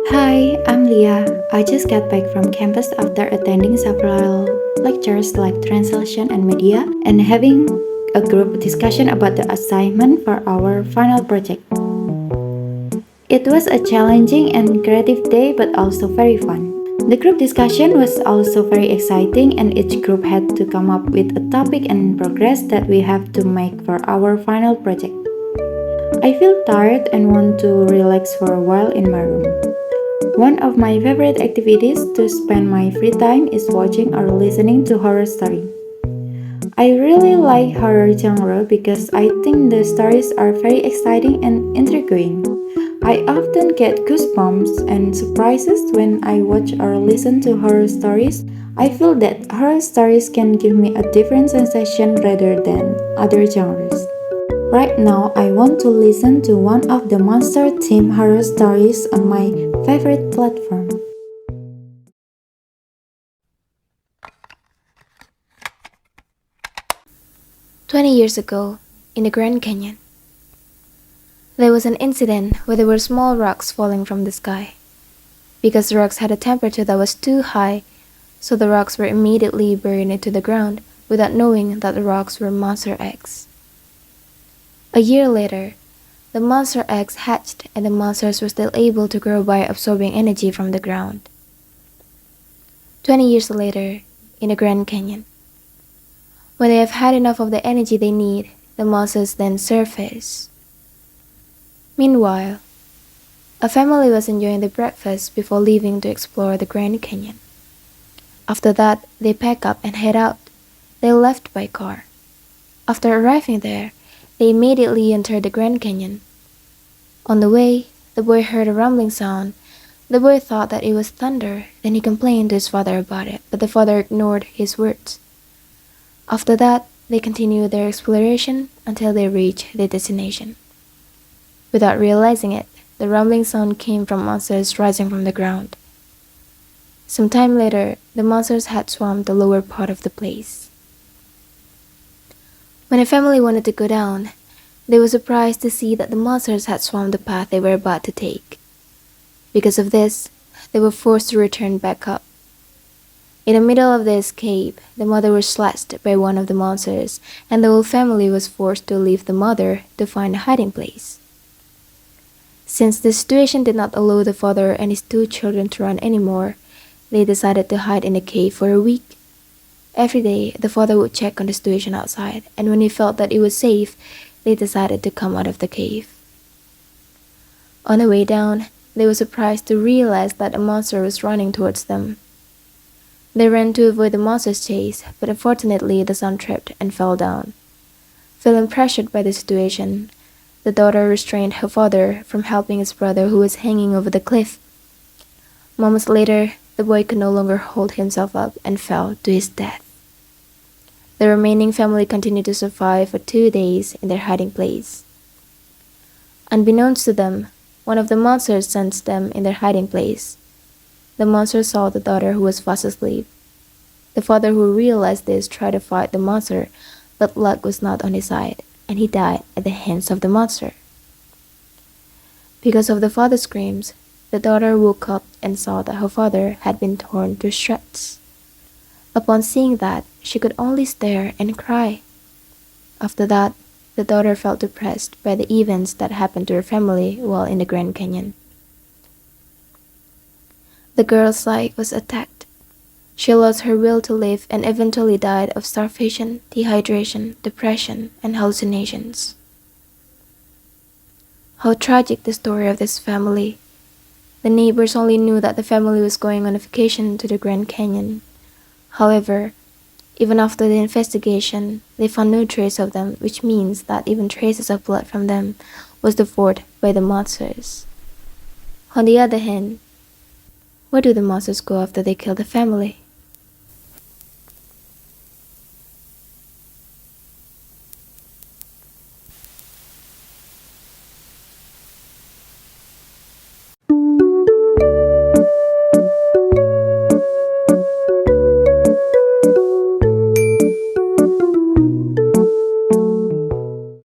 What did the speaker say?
Hi, I'm Lia. I just got back from campus after attending several lectures like translation and media and having a group discussion about the assignment for our final project. It was a challenging and creative day but also very fun. The group discussion was also very exciting and each group had to come up with a topic and progress that we have to make for our final project. I feel tired and want to relax for a while in my room. One of my favorite activities to spend my free time is watching or listening to horror stories. I really like horror genre because I think the stories are very exciting and intriguing. I often get goosebumps and surprises when I watch or listen to horror stories. I feel that horror stories can give me a different sensation rather than other genres. Right now, I want to listen to one of the monster-themed horror stories on my favorite platform. "20 years ago, in the Grand Canyon, there was an incident where there were small rocks falling from the sky. Because the rocks had a temperature that was too high, so the rocks were immediately buried into the ground without knowing that the rocks were monster eggs. A year later, the monster eggs hatched and the monsters were still able to grow by absorbing energy from the ground. 20 years later, in the Grand Canyon, when they have had enough of the energy they need, the monsters then surface. Meanwhile, a family was enjoying their breakfast before leaving to explore the Grand Canyon. After that, they pack up and head out. They left by car. After arriving there, they immediately entered the Grand Canyon. On the way, the boy heard a rumbling sound. The boy thought that it was thunder, then he complained to his father about it, but the father ignored his words. After that, they continued their exploration until they reached their destination. Without realizing it, the rumbling sound came from monsters rising from the ground. Some time later, the monsters had swarmed the lower part of the place. When the family wanted to go down, they were surprised to see that the monsters had swarmed the path they were about to take. Because of this, they were forced to return back up. In the middle of the escape, the mother was slashed by one of the monsters, and the whole family was forced to leave the mother to find a hiding place. Since the situation did not allow the father and his two children to run anymore, they decided to hide in a cave for a week. Every day, the father would check on the situation outside, and when he felt that it was safe, they decided to come out of the cave. On the way down, they were surprised to realize that a monster was running towards them. They ran to avoid the monster's chase, but unfortunately the son tripped and fell down. Feeling pressured by the situation, the daughter restrained her father from helping his brother who was hanging over the cliff. Moments later, the boy could no longer hold himself up and fell to his death. The remaining family continued to survive for 2 days in their hiding place. Unbeknownst to them, one of the monsters sensed them in their hiding place. The monster saw the daughter who was fast asleep. The father who realized this tried to fight the monster, but luck was not on his side, and he died at the hands of the monster. Because of the father's screams, the daughter woke up and saw that her father had been torn to shreds. Upon seeing that, she could only stare and cry. After that, the daughter felt depressed by the events that happened to her family while in the Grand Canyon. The girl's life was attacked. She lost her will to live and eventually died of starvation, dehydration, depression, and hallucinations. How tragic the story of this family. The neighbors only knew that the family was going on a vacation to the Grand Canyon. However, even after the investigation, they found no trace of them, which means that even traces of blood from them was devoured by the monsters. On the other hand, where do the monsters go after they kill the family?